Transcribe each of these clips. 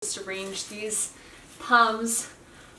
Just arrange these palms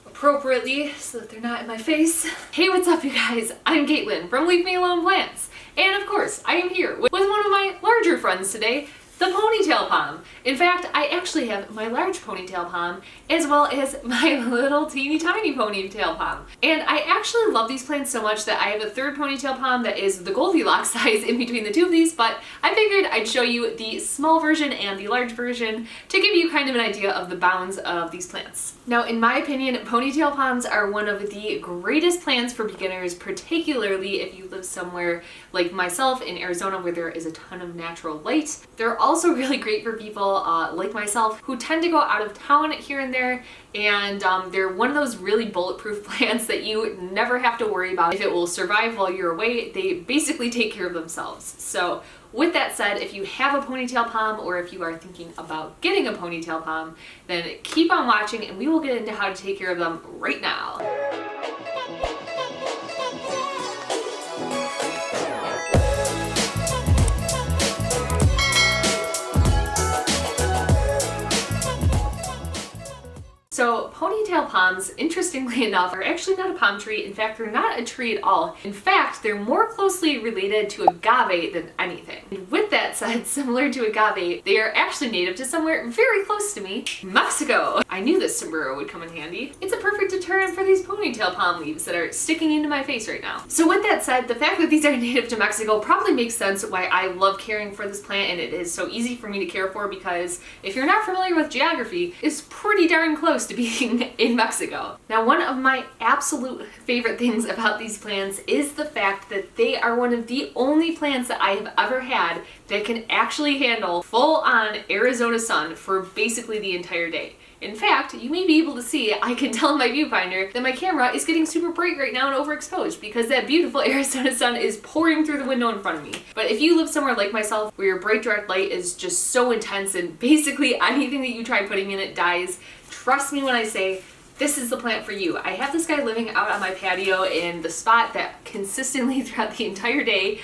appropriately so that they're not in my face. Hey, what's up you guys? I'm Caitlin from Leave Me Alone Plants. And of course, I am here with one of my larger friends today, the Ponytail Palm. In fact, I actually have my large Ponytail Palm as well as my little teeny tiny Ponytail Palm. And I actually love these plants so much that I have a third Ponytail Palm that is the Goldilocks size in between the two of these, but I figured I'd show you the small version and the large version to give you kind of an idea of the bounds of these plants. Now, in my opinion, Ponytail Palms are one of the greatest plants for beginners, particularly if you live somewhere like myself in Arizona where there is a ton of natural light. They're also really great for people like myself who tend to go out of town here and there, and they're one of those really bulletproof plants that you never have to worry about if it will survive while you're away. They basically take care of themselves. So with that said, if you have a Ponytail Palm or if you are thinking about getting a Ponytail Palm, then keep on watching and we will get into how to take care of them right now. So Ponytail palms, interestingly enough, are actually not a palm tree. In fact, they're not a tree at all. In fact, they're more closely related to agave than anything. And with that said, similar to agave, they are actually native to somewhere very close to me, Mexico. I knew this sombrero would come in handy. It's a perfect deterrent for these ponytail palm leaves that are sticking into my face right now. So with that said, the fact that these are native to Mexico probably makes sense why I love caring for this plant, and it is so easy for me to care for because if you're not familiar with geography, it's pretty darn close to being in Mexico. Now, one of my absolute favorite things about these plants is the fact that they are one of the only plants that I have ever had that can actually handle full-on Arizona sun for basically the entire day. In fact, you may be able to see, I can tell in my viewfinder that my camera is getting super bright right now and overexposed because that beautiful Arizona sun is pouring through the window in front of me. But if you live somewhere like myself where your bright direct light is just so intense and basically anything that you try putting in it dies, trust me when I say this is the plant for you. I have this guy living out on my patio in the spot that consistently throughout the entire day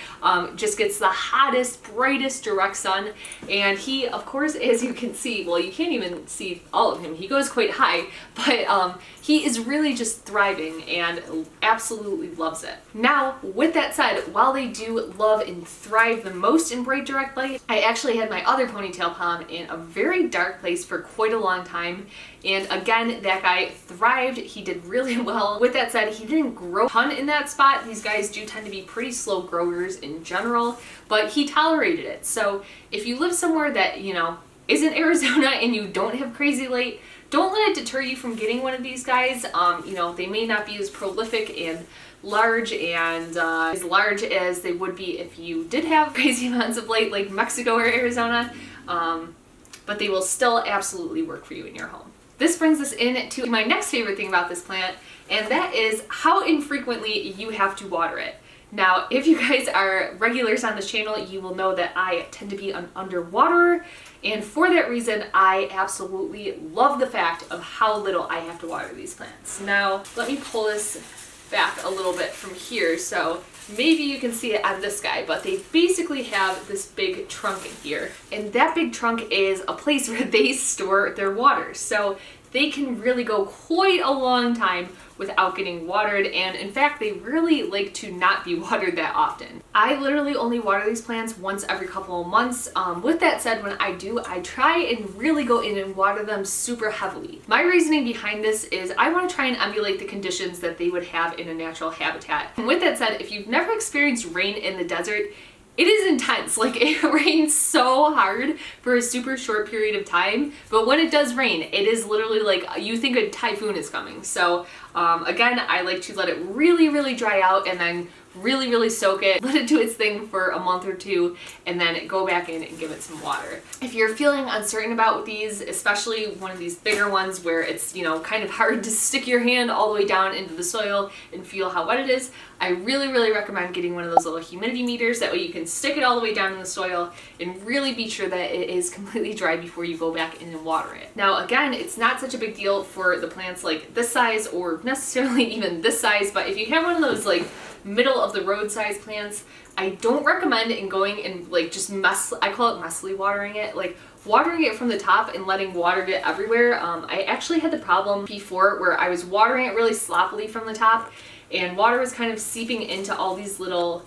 just gets the hottest, brightest direct sun. And he, of course, as you can see, well, you can't even see all of him. He goes quite high, but he is really just thriving and absolutely loves it. Now, with that said, while they do love and thrive the most in bright direct light, I actually had my other Ponytail Palm in a very dark place for quite a long time. And again, that guy thrived. He did really well. With that said, he didn't grow a ton in that spot. These guys do tend to be pretty slow growers in general, but he tolerated it. So if you live somewhere that, you know, isn't Arizona and you don't have crazy light, don't let it deter you from getting one of these guys. You know, they may not be as prolific and large and as large as they would be if you did have crazy amounts of light like Mexico or Arizona, but they will still absolutely work for you in your home. This brings us into my next favorite thing about this plant, and that is how infrequently you have to water it. Now, if you guys are regulars on this channel, you will know that I tend to be an underwaterer, and for that reason, I absolutely love the fact of how little I have to water these plants. Now, let me pull this back a little bit from here, so maybe you can see it on this guy, but they basically have this big trunk in here, and that big trunk is a place where they store their water. So they can really go quite a long time without getting watered, and in fact they really like to not be watered that often. I literally only water these plants once every couple of months. With that said, when I do, I try and really go in and water them super heavily. My reasoning behind this is I want to try and emulate the conditions that they would have in a natural habitat. And with that said, if you've never experienced rain in the desert, it is intense. Like, it rains so hard for a super short period of time, but when it does rain, it is literally like you think a typhoon is coming. So again, I like to let it really dry out and then really soak it, let it do its thing for a month or two, and then go back in and give it some water. If you're feeling uncertain about these, especially one of these bigger ones where it's, you know, kind of hard to stick your hand all the way down into the soil and feel how wet it is, I really recommend getting one of those little humidity meters. That way you can stick it all the way down in the soil and really be sure that it is completely dry before you go back in and water it. Now again, it's not such a big deal for the plants like this size or necessarily even this size, but if you have one of those like middle of the road size plants. I don't recommend in going and like just I call it messily watering it, like watering it from the top and letting water get everywhere. I actually had the problem before where I was watering it really sloppily from the top and water was kind of seeping into all these little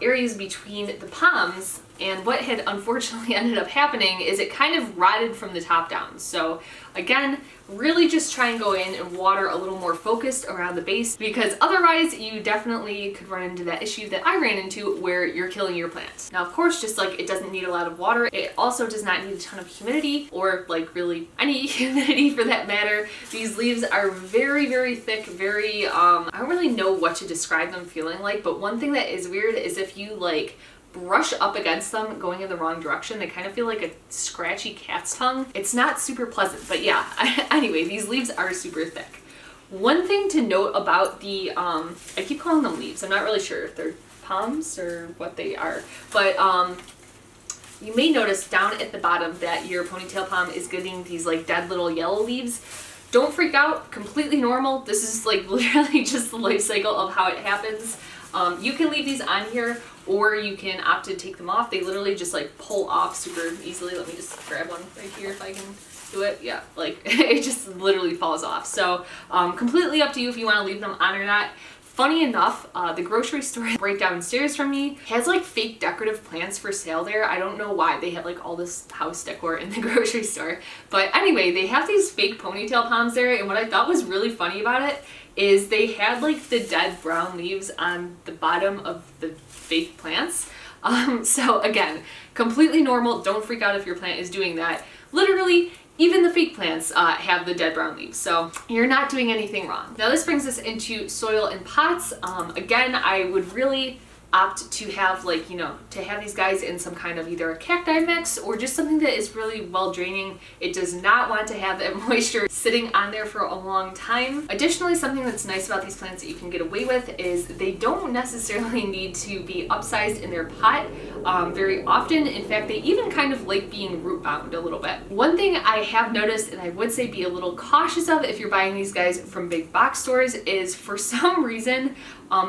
areas between the palms, and what had unfortunately ended up happening is it kind of rotted from the top down. So again, really just try and go in and water a little more focused around the base, because otherwise you definitely could run into that issue that I ran into where you're killing your plant. Now of course, just like it doesn't need a lot of water, it also does not need a ton of humidity, or like really any humidity for that matter. These leaves are very, very thick, very, I don't really know what to describe them feeling like, but one thing that is weird is if you like brush up against them going in the wrong direction, they kind of feel like a scratchy cat's tongue. It's not super pleasant, but yeah, anyway, these leaves are super thick. One thing to note about the, I keep calling them leaves, I'm not really sure if they're palms or what they are, but you may notice down at the bottom that your ponytail palm is getting these like dead little yellow leaves. Don't freak out, completely normal. This is like literally just the life cycle of how it happens. You can leave these on here, or you can opt to take them off. They literally just like pull off super easily. Let me just grab one right here if I can do it. Yeah, like it just literally falls off. So completely up to you if you want to leave them on or not. Funny enough, the grocery store right downstairs from me has like fake decorative plants for sale there. I don't know why they have like all this house decor in the grocery store. But anyway, they have these fake ponytail palms there, and what I thought was really funny about it is they had like the dead brown leaves on the bottom of the fake plants. So again, completely normal. Don't freak out if your plant is doing that. Literally, even the fake plants have the dead brown leaves, so you're not doing anything wrong. Now this brings us into soil and pots. Again, I would really opt to have like, you know, to have these guys in some kind of either a cacti mix or just something that is really well draining. It does not want to have that moisture sitting on there for a long time. Additionally, something that's nice about these plants that you can get away with is they don't necessarily need to be upsized in their pot very often. In fact, they even kind of like being root bound a little bit. One thing I have noticed, and I would say be a little cautious of if you're buying these guys from big box stores, is for some reason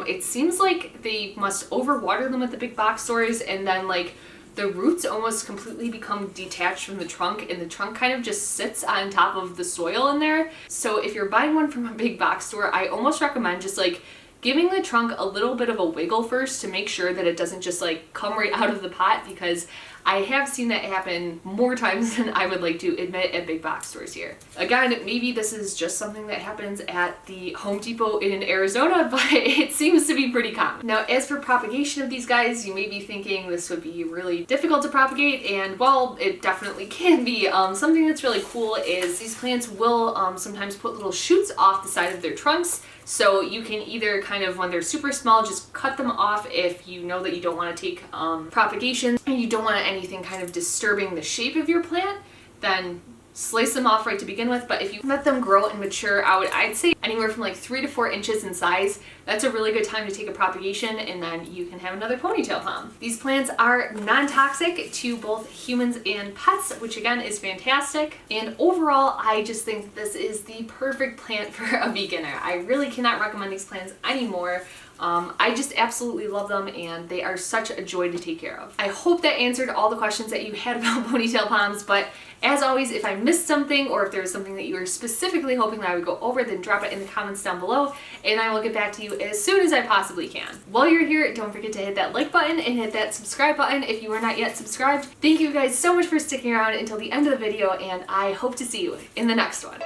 it seems like they must overwater them at the big box stores, and then like the roots almost completely become detached from the trunk, and the trunk kind of just sits on top of the soil in there. So if you're buying one from a big box store, I almost recommend just like giving the trunk a little bit of a wiggle first to make sure that it doesn't just like come right out of the pot, because I have seen that happen more times than I would like to admit at big box stores here. Again, maybe this is just something that happens at the Home Depot in Arizona, but it seems to be pretty common. Now, as for propagation of these guys, you may be thinking this would be really difficult to propagate, and well, it definitely can be. Something that's really cool is these plants will sometimes put little shoots off the side of their trunks. So you can either kind of, when they're super small, just cut them off if you know that you don't want to take propagation and you don't want anything kind of disturbing the shape of your plant, then slice them off right to begin with. But if you let them grow and mature out, I'd say anywhere from like 3 to 4 inches in size, that's a really good time to take a propagation, and then you can have another ponytail palm. These plants are non-toxic to both humans and pets, which again is fantastic. And overall, I just think this is the perfect plant for a beginner. I really cannot recommend these plants anymore. I just absolutely love them, and they are such a joy to take care of. I hope that answered all the questions that you had about ponytail palms, but as always, if I missed something or if there was something that you were specifically hoping that I would go over, then drop it in the comments down below and I will get back to you as soon as I possibly can. While you're here, don't forget to hit that like button and hit that subscribe button if you are not yet subscribed. Thank you guys so much for sticking around until the end of the video, and I hope to see you in the next one.